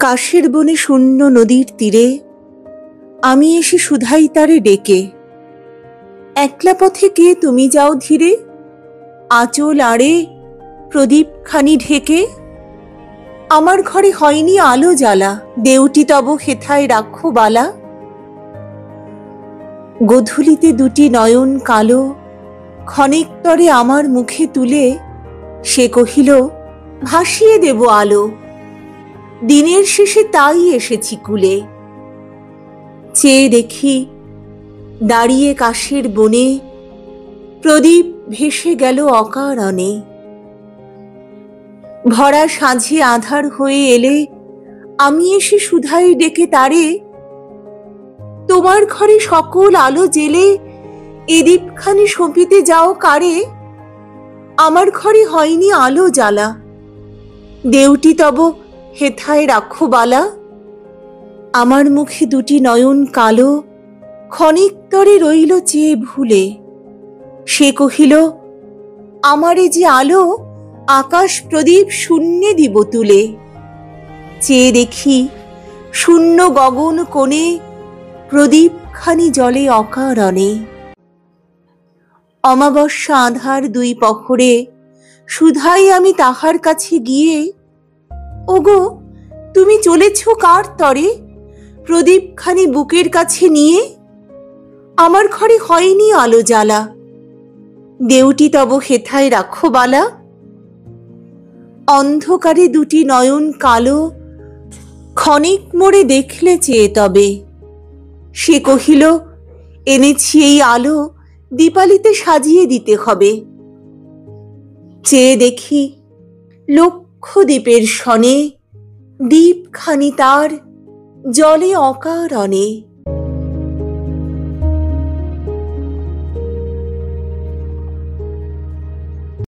কাশের বনে শূন্য নদীর তীরে আমি এসে শুধাই তারে ডেকে, একলা পথে কে তুমি যাও ধীরে, আঁচল আড়ে প্রদীপখানি ঢেকে। আমার ঘরে হয়নি আলো জ্বালা, দেউটি তব হেথায় রাখো বালা। গোধূলিতে দুটি নয়ন কালো ক্ষণিক তরে আমার মুখে তুলে, সে কহিল ভাসিয়ে দেব আলো, দিনের শেষে তাই এসেছি কুলে। চেয়ে দেখি দাঁড়িয়ে কাশের বনে, প্রদীপ ভেসে গেল অকারণে। ভরা সাঁঝে আঁধার হয়ে এলে আমি এসে শুধাই ডেকে তারে, তোমার ঘরে সকল আলো জেলে এ দীপখানি সঁপিতে যাও কারে। আমার ঘরে হয়নি আলো জ্বালা, দেউটি তব হেথায় রাখো বালা। আমার মুখে দুটি নয়ন কালো ক্ষণিক তরে রইল চেয়ে ভুলে, সে কহিল আমারে যে আলো আকাশ প্রদীপ শূন্যে দিব তুলে। চেয়ে দেখি শূন্য গগন কোণে প্রদীপখানি জ্বলে অকারণে। অমাবস্যা আঁধার দুই পখরে শুধাই আমি তাহার কাছে গিয়ে, ওগো তুমি চলেছ কার তরে, প্রদীপখানি বুকের কাছে নিয়ে। আমার ঘরে হয়নি আলো জ্বালা, দেউটি তব হেথায় রাখো বালা। অন্ধকারে দুটি নয়ন কালো ক্ষণিক মোড়ে দেখলে চেয়ে তবে, সে কহিল এনেছি এই আলো দীপালিতে সাজিয়ে দিতে হবে। চেয়ে দেখি লক্ষ দীপের সনে দীপখানি তার জ্বলে অকারণে।